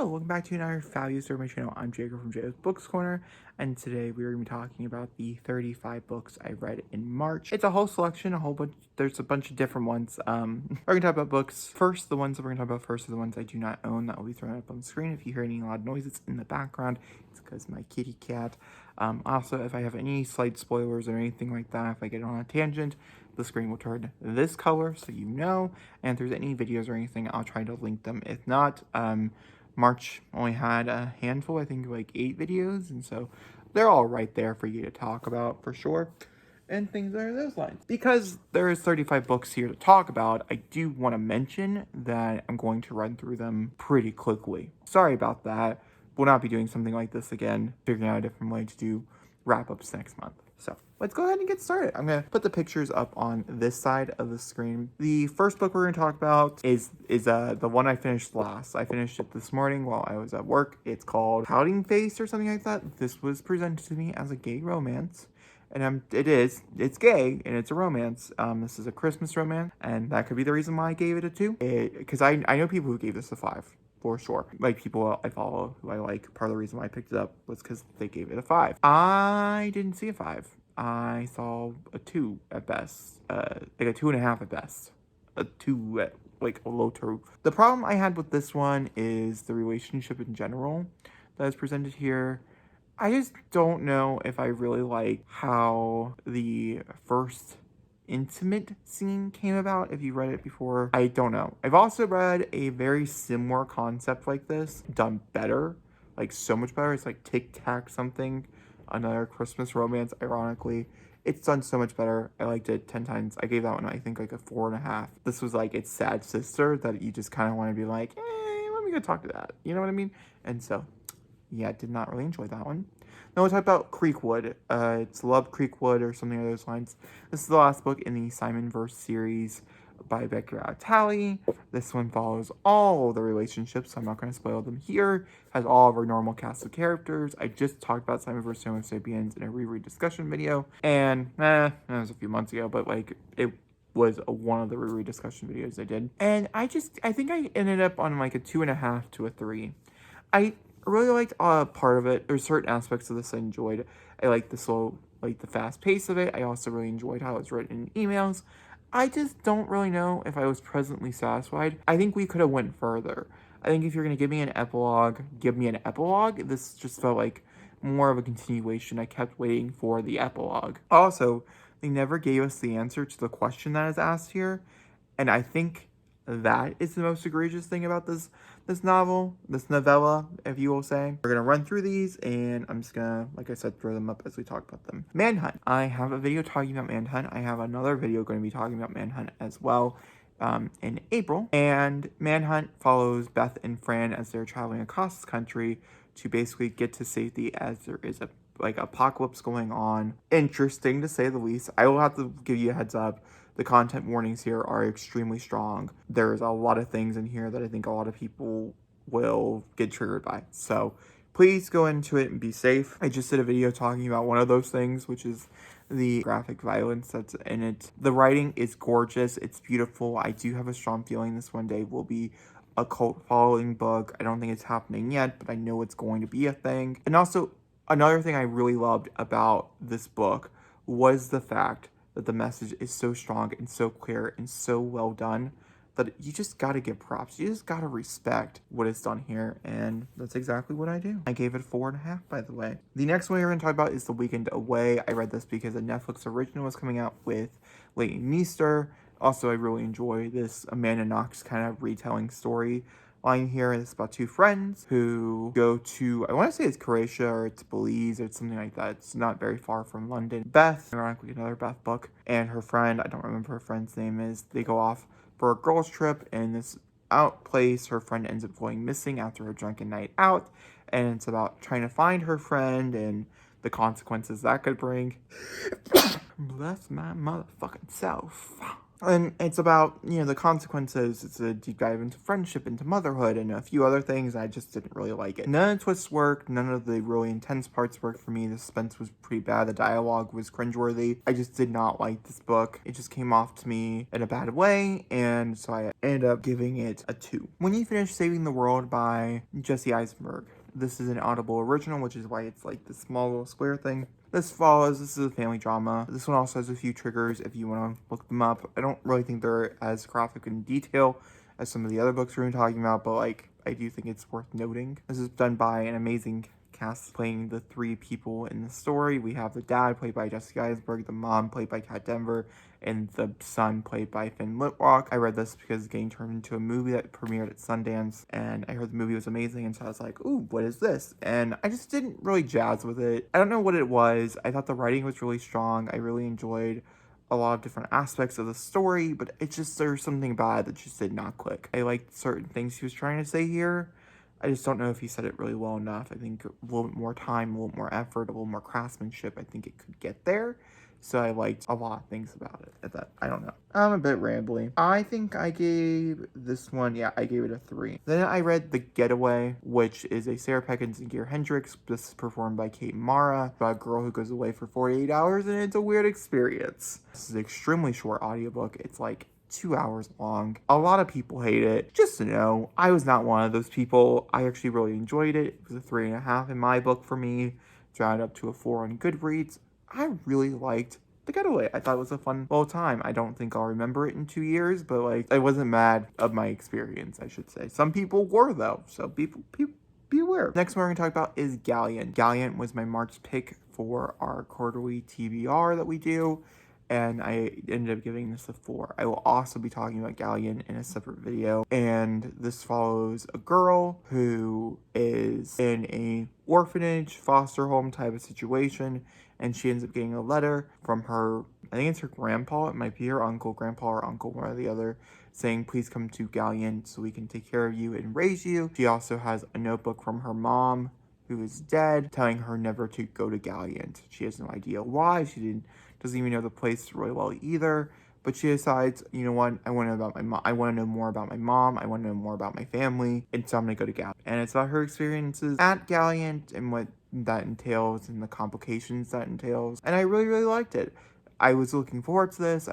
Hello, welcome back to another value story on my channel. I'm Jacob from Jacob's Books Corner, and today we're going to be talking about the 35 books I read in March. It's a whole selection, there's a bunch of different ones. We're going to talk about books. First, the ones that we're going to talk about first are the ones I do not own that will be thrown up on the screen. If you hear any loud noises in the background, it's because my kitty cat. Also, if I have any slight spoilers or anything like that, if I get on a tangent, the screen will turn this color, so you know. And if there's any videos or anything, I'll try to link them. If not, March only had a handful, I think like 8 videos, and so they're all right there for you to talk about for sure, and things along those lines. Because there is 35 books here to talk about, I do want to mention that I'm going to run through them pretty quickly. Sorry about that. We'll not be doing something like this again, figuring out a different way to do wrap-ups next month. So let's go ahead and get started. I'm going to put the pictures up on this side of the screen. The first book we're going to talk about is the one I finished last. I finished it this morning while I was at work. It's called Pouting Face or something like that. This was presented to me as a gay romance. And it's gay, and it's a romance. This is a Christmas romance, and that could be the reason why I gave it a 2. Because I know people who gave this a 5. For sure. Like, people I follow who I like, part of the reason why I picked it up was because they gave it a 5. I didn't see a 5. I saw a 2 at best. Like a 2.5 at best. A 2 at, like, a low 2. The problem I had with this one is the relationship in general that is presented here. I just don't know if I really like how the first intimate scene came about. If you read it before, I don't know. I've also read a very similar concept like this done better, like so much better. It's like Tic Tac something, another Christmas romance. Ironically, it's done so much better. I liked it 10 times. I gave that one, I think, like a 4.5. This was like its sad sister that you just kind of want to be like, hey, let me go talk to that, you know what I mean? And so yeah, I did not really enjoy that one. Now we'll talk about Creekwood. It's Love Creekwood or something along those lines. This is the last book in the Simon Verse series by Becker Talley. This one follows all of the relationships, so I'm not going to spoil them here. Has all of our normal cast of characters. I just talked about Simon Verse Homo Sapiens in a reread discussion video, and that was a few months ago, but like it was one of the reread discussion videos I did, and I think I ended up on like a 2.5 to a 3. I really liked part of it. There's certain aspects of this I enjoyed. I like the slow, like the fast pace of it. I also really enjoyed how it was written in emails. I just don't really know if I was presently satisfied. I think we could have went further. I think if you're going to give me an epilogue, give me an epilogue. This just felt like more of a continuation. I kept waiting for the epilogue. Also, they never gave us the answer to the question that is asked here. And I think that is the most egregious thing about this novella, if you will say. We're gonna run through these, and I'm just gonna, like I said, throw them up as we talk about them. Manhunt. I have a video talking about Manhunt. I have another video going to be talking about Manhunt as well in April. And Manhunt follows Beth and Fran as they're traveling across the country to basically get to safety as there is a apocalypse going on. Interesting to say the least. I will have to give you a heads up. The content warnings here are extremely strong. There's a lot of things in here that I think a lot of people will get triggered by. So please go into it and be safe. I just did a video talking about one of those things, which is the graphic violence that's in it. The writing is gorgeous. It's beautiful. I do have a strong feeling this one day will be a cult following book. I don't think it's happening yet, but I know it's going to be a thing. And also, another thing I really loved about this book was the fact that the message is so strong and so clear and so well done that you just gotta give props. You just gotta respect what is done here, and that's exactly what I do. I gave it 4.5, by the way. The next one we're gonna talk about is The Weekend Away. I read this because a Netflix original was coming out with Leighton Meester. Also, I really enjoy this Amanda Knox kind of retelling story line here. It's about 2 friends who go to, I want to say it's Croatia or it's Belize or it's something like that. It's not very far from London. Beth, ironically another Beth book, and her friend, I don't remember her friend's name is, they go off for a girls trip, and this out place, her friend ends up going missing after a drunken night out, and it's about trying to find her friend and the consequences that could bring. Bless my motherfucking self. And it's about, the consequences. It's a deep dive into friendship, into motherhood, and a few other things. I just didn't really like it. None of the twists worked. None of the really intense parts worked for me. The suspense was pretty bad. The dialogue was cringeworthy. I just did not like this book. It just came off to me in a bad way, and so I ended up giving it a 2. When You Finish Saving the World by Jesse Eisenberg. This is an Audible original, which is why it's like this small little square thing. This is a family drama. This one also has a few triggers if you want to look them up. I don't really think they're as graphic in detail as some of the other books we're talking about, but I do think it's worth noting. This is done by an amazing cast playing the 3 people in the story. We have the dad played by Jesse Eisenberg, the mom played by Kat Denver, and the son played by Finn Wittrock. I read this because it's getting turned into a movie that premiered at Sundance, and I heard the movie was amazing, and so I was like, ooh, what is this? And I just didn't really jazz with it. I don't know what it was. I thought the writing was really strong. I really enjoyed a lot of different aspects of the story, but there's something about it that just did not click. I liked certain things he was trying to say here. I just don't know if he said it really well enough. I think a little bit more time, a little more effort, a little more craftsmanship, I think it could get there. So I liked a lot of things about it. I don't know. I'm a bit rambly. I think I gave this one, I gave it a 3. Then I read The Getaway, which is a Sarah Peckins and Hendrix. This is performed by Kate Mara, about a girl who goes away for 48 hours, and it's a weird experience. This is an extremely short audiobook. It's like 2 hours long. A lot of people hate it. Just to know, I was not one of those people. I actually really enjoyed it. It was a 3.5 in my book for me. Drowned up to a 4 on Goodreads. I really liked The Getaway. I thought it was a fun little time. I don't think I'll remember it in 2 years, but I wasn't mad of my experience, I should say. Some people were though, so people beware. Next one we're going to talk about is Galleon. Gallant was my March pick for our quarterly TBR that we do, and I ended up giving this a 4. I will also be talking about Galleon in a separate video, and this follows a girl who is in a orphanage, foster home type of situation, and she ends up getting a letter from her, I think it's her grandpa, it might be her grandpa or uncle, one or the other, saying, please come to Galleon so we can take care of you and raise you. She also has a notebook from her mom, who is dead, telling her never to go to Galleon. She has no idea why. Doesn't even know the place really well either. But she decides, you know what, I want to know more about my mom. I want to know more about my family. And so I'm going to go to Galleon. And it's about her experiences at Galleon and what that entails and the complications that entails. And I really, really liked it. I was looking forward to this.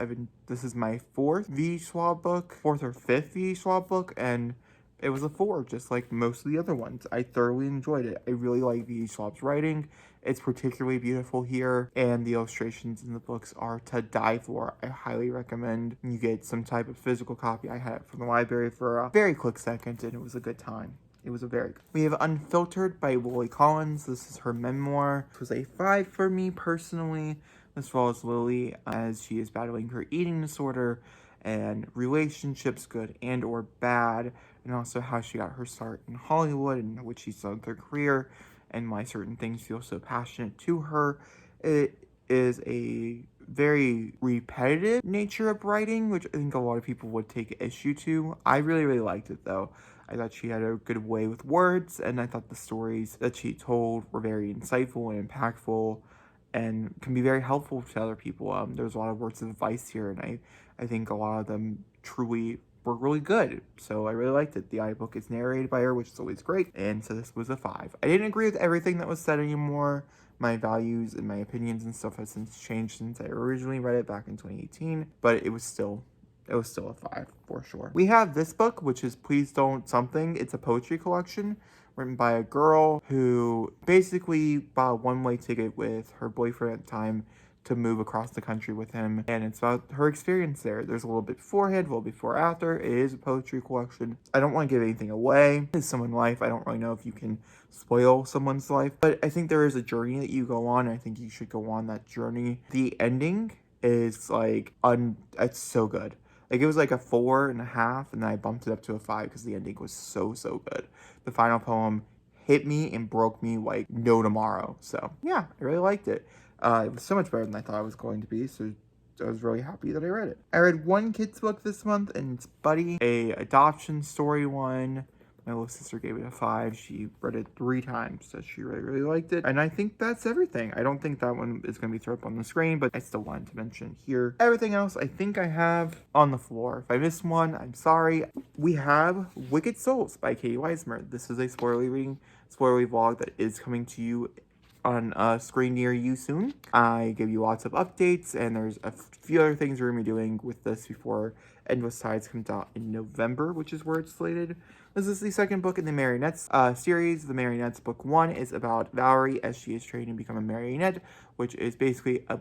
This is my 4th V. Schwab book, 4th or 5th V. Schwab book, and it was a 4, just like most of the other ones. I thoroughly enjoyed it. I really like V. Schwab's writing. It's particularly beautiful here, and the illustrations in the books are to die for. I highly recommend you get some type of physical copy. I had it from the library for a very quick second, and it was a good time. It was a very good. We have Unfiltered by Lily Collins. This is her memoir. It was a 5 for me personally. This follows Lily as she is battling her eating disorder and relationships, good and or bad, and also how she got her start in Hollywood and what she saw with her career and why certain things feel so passionate to her. It is a very repetitive nature of writing, which I think a lot of people would take issue to. I really, really liked it though. I thought she had a good way with words, and I thought the stories that she told were very insightful and impactful and can be very helpful to other people. There's a lot of words of advice here, and I think a lot of them truly were really good. So I really liked it. The audiobook is narrated by her, which is always great, and so this was a 5. I didn't agree with everything that was said anymore. My values and my opinions and stuff has since changed since I originally read it back in 2018, but it was still a 5 for sure. We have this book, which is Please Don't Something. It's a poetry collection written by a girl who basically bought a one-way ticket with her boyfriend at the time to move across the country with him, and it's about her experience there. There's a little bit beforehand, a little before after. It is a poetry collection. I don't want to give anything away. It's someone's life. I don't really know if you can spoil someone's life, but I think there is a journey that you go on, and I think you should go on that journey. The ending is it's so good. It was like a 4.5, and then I bumped it up to a 5 because the ending was so good. The final poem hit me and broke me like no tomorrow. So yeah, I really liked it. It was so much better than I thought it was going to be, so I was really happy that I read it. I read one kid's book this month, and it's Buddy, a adoption story one My little sister gave it a 5. She read it 3 times, so she really liked it. And I think that's everything. I don't think that one is going to be thrown up on the screen, but I still wanted to mention here. Everything else I think I have on the floor. If I missed one, I'm sorry. We have Wicked Souls by Katie Weismer. This is a spoilery vlog that is coming to you on a screen near you soon. I give you lots of updates, and there's a few other things we're going to be doing with this before Endless Tides comes out in November, which is where it's slated. This is the second book in the Marionettes series. The Marionettes book 1 is about Valerie as she is trained to become a marionette, which is basically a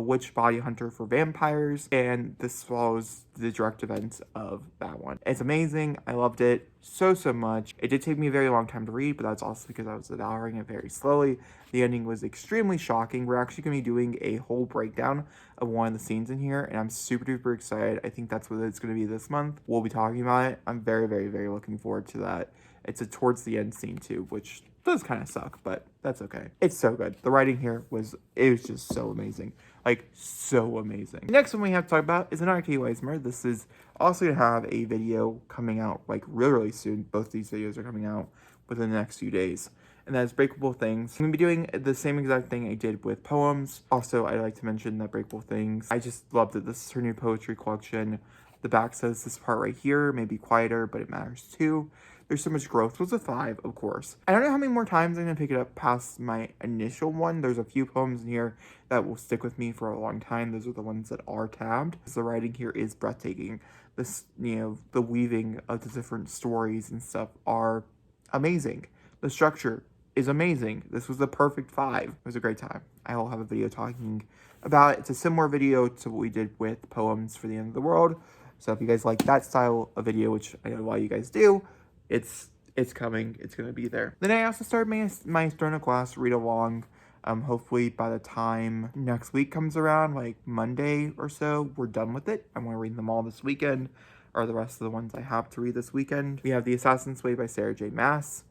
witch body hunter for vampires, and this follows the direct events of that one. It's amazing. I loved it so much. It did take me a very long time to read, but that's also because I was devouring it very slowly. The ending was extremely shocking. We're actually going to be doing a whole breakdown of one of the scenes in here, and I'm super duper excited. I think that's what it's going to be this month. We'll be talking about it. I'm very looking forward to that. It's a towards the end scene too, which does kind of suck, but that's okay. It's so good. The writing here was just so amazing. Like, so amazing. The next one we have to talk about is another Katie Weismer. This is also going to have a video coming out, like, really soon. Both these videos are coming out within the next few days. And that is Breakable Things. I'm going to be doing the same exact thing I did with poems. Also, I'd like to mention that Breakable Things, I just loved it. This is her new poetry collection. The back says this part right here may be quieter, but it matters too. There's so much growth. It was a 5, of course. I don't know how many more times I'm going to pick it up past my initial one. There's a few poems in here that will stick with me for a long time. Those are the ones that are tabbed. The writing here is breathtaking. This, the weaving of the different stories and stuff are amazing. The structure is amazing. This was the perfect 5. It was a great time. I will have a video talking about it. It's a similar video to what we did with Poems for the End of the World. So if you guys like that style of video, which I know a lot of you guys do, it's coming. It's going to be there. Then I also started my Throne of Glass read along. Hopefully by the time next week comes around, like Monday or so, we're done with it. I want to read them all this weekend, or the rest of the ones I have to read this weekend. We have The Assassin's Way by Sarah J. Maas.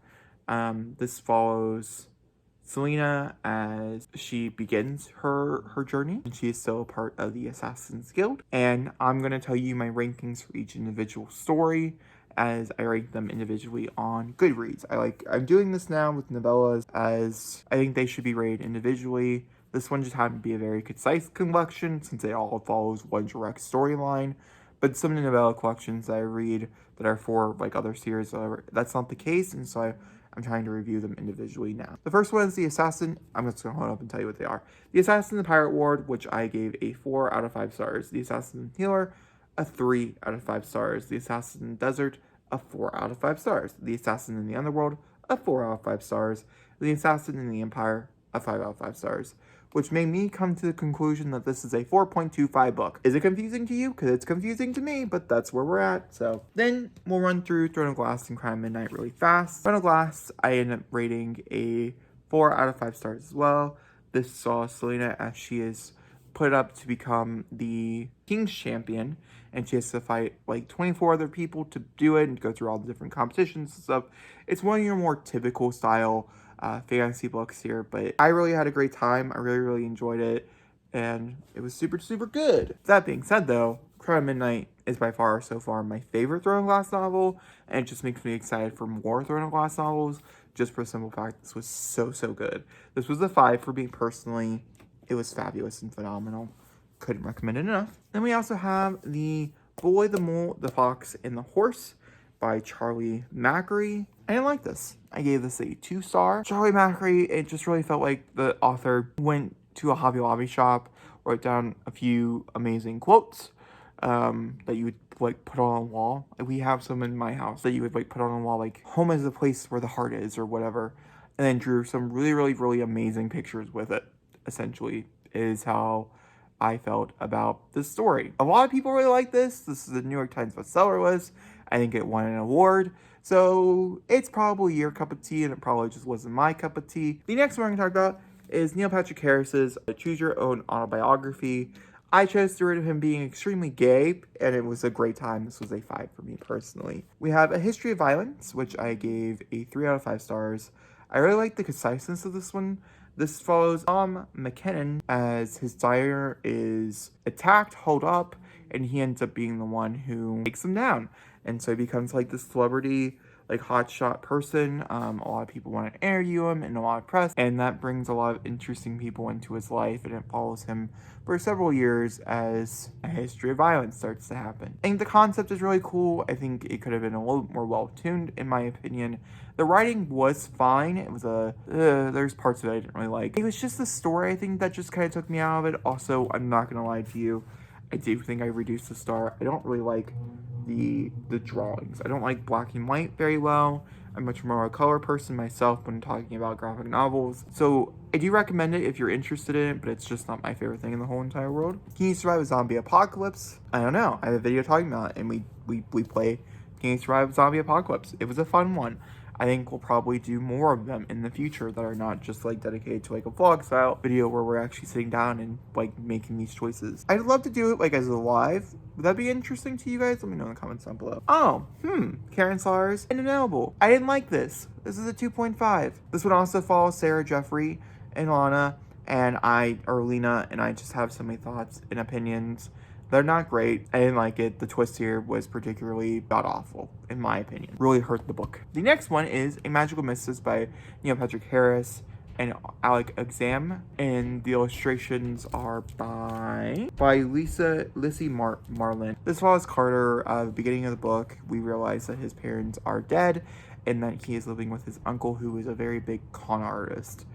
This follows Selena as she begins her journey, and she is still a part of the Assassin's Guild. And I'm going to tell you my rankings for each individual story as I rank them individually on Goodreads. I'm doing this now with novellas, as I think they should be rated individually. This one just happened to be a very concise collection since it all follows one direct storyline. But some of the novella collections that I read that are for like other series, that's not the case, and so I'm trying to review them individually now. The first one is The Assassin. I'm just going to hold up and tell you what they are. The Assassin and the Pirate Ward, which I gave a 4 out of 5 stars. The Assassin and Healer, a 3 out of 5 stars. The Assassin in the Desert, a 4 out of 5 stars. The Assassin in the Underworld, a 4 out of 5 stars. The Assassin in the Empire, a 5 out of 5 stars. Which made me come to the conclusion that this is a 4.25 book. Is it confusing to you? Because it's confusing to me, but that's where we're at. So then we'll run through Throne of Glass and Crown of Midnight really fast. Throne of Glass, I ended up rating a 4 out of 5 stars as well. This saw Selena as she is put up to become the King's Champion, and she has to fight like 24 other people to do it and go through all the different competitions and stuff. It's one of your more typical style fantasy books here, but I really had a great time. I really enjoyed it, and it was super good. That being said though, Crown of Midnight is by far so far my favorite Throne of Glass novel, and it just makes me excited for more Throne of Glass novels, just for the simple fact this was so good. This was a 5 for me personally. It was fabulous and phenomenal. Couldn't recommend it enough. Then we also have The Boy, the Mole, the Fox, and the Horse by Charlie Mackery. I didn't like this. I gave this a 2 star. Charlie Mackery, it just really felt like the author went to a Hobby Lobby shop, wrote down a few amazing quotes that you would like put on a wall. We have some in my house that you would like put on a wall, like home is the place where the heart is or whatever, and then drew some really amazing pictures with it. Essentially is how I felt about this story. A lot of people really like this. This is a New York Times bestseller list. I think it won an award. So it's probably your cup of tea, and it probably just wasn't my cup of tea. The next one I'm going to talk about is Neil Patrick Harris's Choose Your Own Autobiography. I chose to read of him being extremely gay, and it was a great time. This was a 5 for me personally. We have A History of Violence, which I gave a 3 out of 5 stars. I really like the conciseness of this one. This follows Tom McKinnon as his diner is attacked, holed up, and he ends up being the one who takes them down. and so he becomes like this celebrity, like hotshot person. A lot of people want to interview him and a lot of press, and that brings a lot of interesting people into his life, and it follows him for several years as a history of violence starts to happen. I think the concept is really cool. I think it could have been a little more well-tuned, in my opinion. The writing was fine. It was there's parts of it I didn't really like. It was just the story, I think, that just kind of took me out of it. Also, I'm not gonna lie to you, I do think I reduced the star. I don't really like the drawings. I don't like black and white very well. I'm much more a color person myself when talking about graphic novels. So I do recommend it if you're interested in it, but it's just not my favorite thing in the whole entire world. Can you survive a zombie apocalypse? I don't know. I have a video talking about it, and we play Can You Survive a Zombie Apocalypse. It was a fun one. I think we'll probably do more of them in the future that are not just like dedicated to like a vlog style video where we're actually sitting down and like making these choices. I'd love to do it like as a live. Would that be interesting to you guys? Let me know in the comments down below. Oh, Karen Sars and Inedible. I didn't like this. This is a 2.5. This one also follows Sarah, Jeffrey, and Lana, and Lena, and I just have so many thoughts and opinions. They're not great. I didn't like it. The twist here was particularly god-awful, in my opinion. Really hurt the book. The next one is A Magical Mistress by Neil Patrick Harris and Alec Exam, and the illustrations are by Lissy Marlin. This follows Carter. At the beginning of the book, we realize that his parents are dead, and that he is living with his uncle, who is a very big con artist.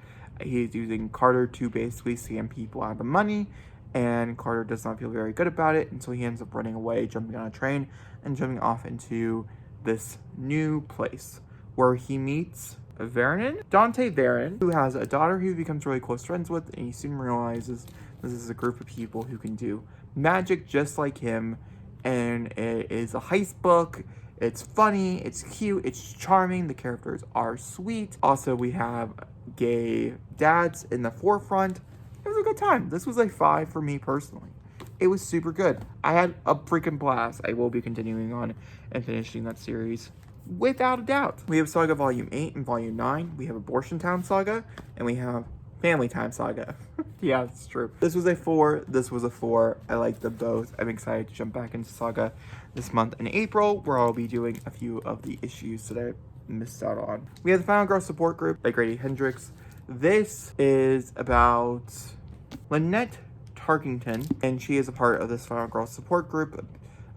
He is using Carter to basically scam people out of money, and Carter does not feel very good about it, and so he ends up running away, jumping on a train, and jumping off into this new place, where he meets Dante Varon, who has a daughter who he becomes really close friends with, and he soon realizes this is a group of people who can do magic just like him, and it is a heist book. It's funny, it's cute, it's charming, the characters are sweet. Also, we have gay dads in the forefront. It was a good time. This was a 5 for me personally. It was super good. I had a freaking blast. I will be continuing on and finishing that series without a doubt. We have Saga Volume 8 and Volume 9. We have Abortion Town Saga, and we have Family Time Saga. Yeah, it's true. This was a 4. This was a 4. I like them both. I'm excited to jump back into Saga this month in April, where I'll be doing a few of the issues that I missed out on. We have the Final Girl Support Group by Grady Hendrix. This is about Lynette Tarkington, and she is a part of this Final Girl Support Group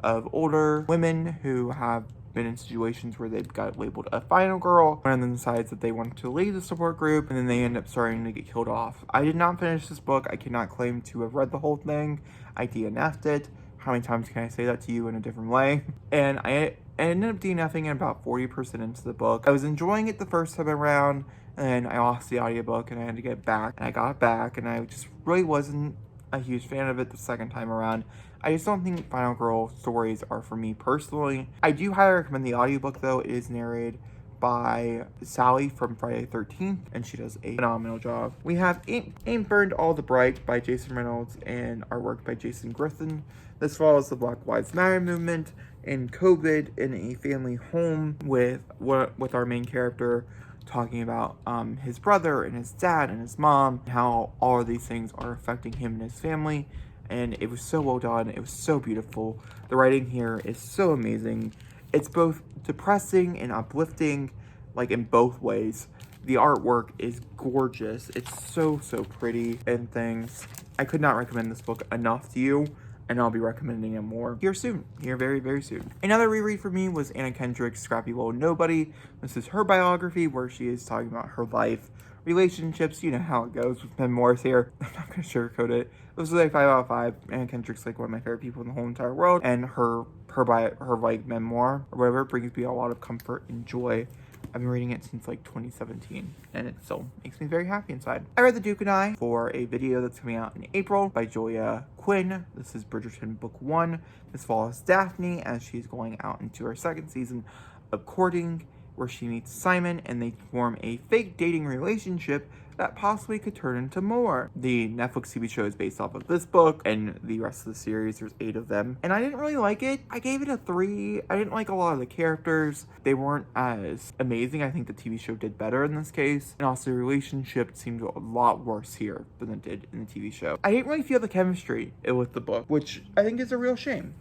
of older women who have been in situations where they've got labeled a final girl. One of them decides that they want to leave the support group, and then they end up starting to get killed off. I did not finish this book. I cannot claim to have read the whole thing. I DNF'd it. How many times can I say that to you in a different way? And I ended up DNFing at about 40% into the book. I was enjoying it the first time around, and I lost the audiobook, and I had to get it back. And I got it back, and I just really wasn't a huge fan of it the second time around. I just don't think Final Girl stories are for me personally. I do highly recommend the audiobook, though. It is narrated by Sally from Friday the 13th, and she does a phenomenal job. We have Ain't Burned All the Bright by Jason Reynolds and artwork by Jason Griffin. This follows the Black Lives Matter movement and COVID in a family home with our main character talking about his brother and his dad and his mom, and how all of these things are affecting him and his family. And it was so well done. It was so beautiful. The writing here is so amazing. It's both depressing and uplifting, like in both ways. The artwork is gorgeous. It's so pretty and things. I could not recommend this book enough to you, and I'll be recommending it more here soon. Here very soon. Another reread for me was Anna Kendrick's Scrappy Little Nobody. This is her biography where she is talking about her life, relationships, you know how it goes with memoirs here. I'm not gonna sugarcoat it. This is like 5 out of 5. Anna Kendrick's like one of my favorite people in the whole entire world, and her like memoir or whatever brings me a lot of comfort and joy. I've been reading it since like 2017, and it still makes me very happy inside. I read The Duke and I for a video that's coming out in April by Julia Quinn. This is Bridgerton Book 1. This follows Daphne as she's going out into her second season of courting, where she meets Simon and they form a fake dating relationship that possibly could turn into more. The Netflix TV show is based off of this book, and the rest of the series, there's 8 of them. And I didn't really like it. I gave it a 3. I didn't like a lot of the characters. They weren't as amazing. I think the TV show did better in this case. And also the relationship seemed a lot worse here than it did in the TV show. I didn't really feel the chemistry with the book, which I think is a real shame.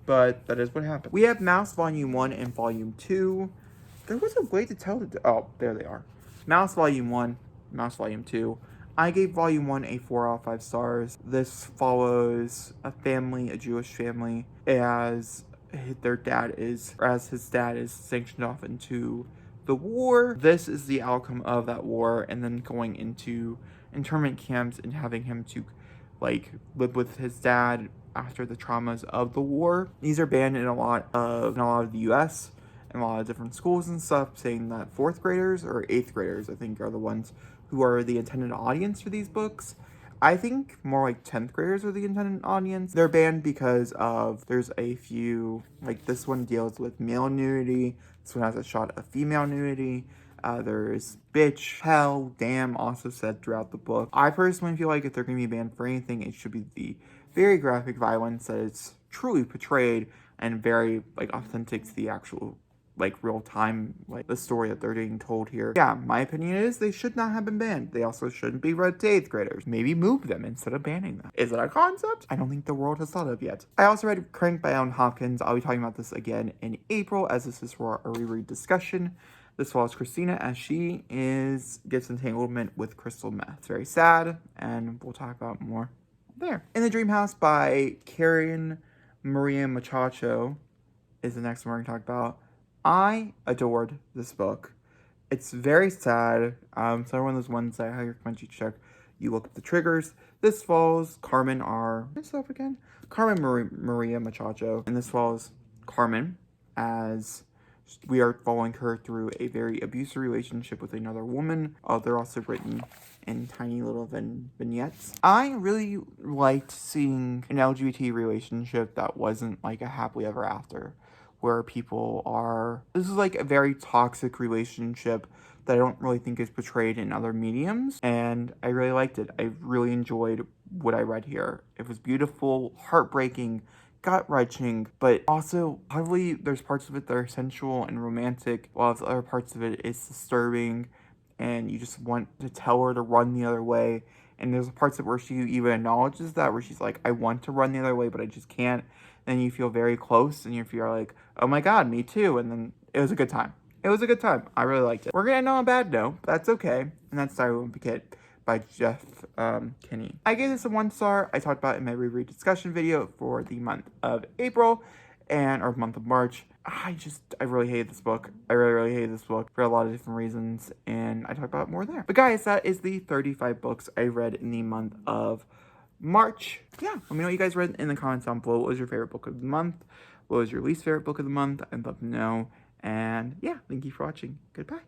but that is what happened. We have Maas Volume 1 and Volume 2. There was a way to tell the... Oh, there they are. Maas Volume 1, Maas Volume 2. I gave Volume 1 a 4 out of 5 stars. This follows a family, a Jewish family, as his dad is sanctioned off into the war. This is the outcome of that war, and then going into internment camps and having him to like live with his dad after the traumas of the war. These are banned in a lot of the US and a lot of different schools and stuff, saying that 4th graders or 8th graders, I think, are the ones who are the intended audience for these books. I think more like 10th graders are the intended audience. They're banned because of, there's a few, like this one deals with male nudity. This one has a shot of female nudity. There's bitch, hell, damn also said throughout the book. I personally feel like if they're going to be banned for anything, it should be the very graphic violence that is truly portrayed and very like authentic to the actual like real time, like the story that they're being told here. Yeah, my opinion is they should not have been banned. They also shouldn't be read to 8th graders. Maybe move them instead of banning them. Is it a concept? I don't think the world has thought of yet. I also read Crank by Hopkins. I'll be talking about this again in April, as this is for a reread discussion. This follows Christina as she gets entanglement with crystal meth. It's very sad, and we'll talk about more there. In the Dream House by Karen Maria Machacho is the next one we're going to talk about. I adored this book. It's very sad. So one of those ones that I highly recommend you check. You look at the triggers. This follows Carmen Maria Machacho. And this follows Carmen as we are following her through a very abusive relationship with another woman. They're also written in tiny little vignettes. I really liked seeing an LGBT relationship that wasn't like a happily ever after, where people are... This is like a very toxic relationship that I don't really think is portrayed in other mediums, and I really liked it. I really enjoyed what I read here. It was beautiful, heartbreaking, gut-wrenching, but also probably there's parts of it that are sensual and romantic, while the other parts of it is disturbing, and you just want to tell her to run the other way. And there's parts of it where she even acknowledges that, where she's like, I want to run the other way, but I just can't. Then you feel very close, and you feel like, oh my god, me too. And then it was a good time. It was a good time. I really liked it. We're gonna end on a bad note, but that's okay. And that's Diary of a Wimpy Kid by Jeff Kinney. I gave this a 1 star. I talked about it in my reread discussion video for the month of April or month of March. I really hated this book. I really hated this book for a lot of different reasons, and I talked about it more there. But guys, that is the 35 books I read in the month of March. Yeah, let me know what you guys read in the comments down below. What was your favorite book of the month? What was your least favorite book of the month? I'd love to know. And yeah, thank you for watching. Goodbye.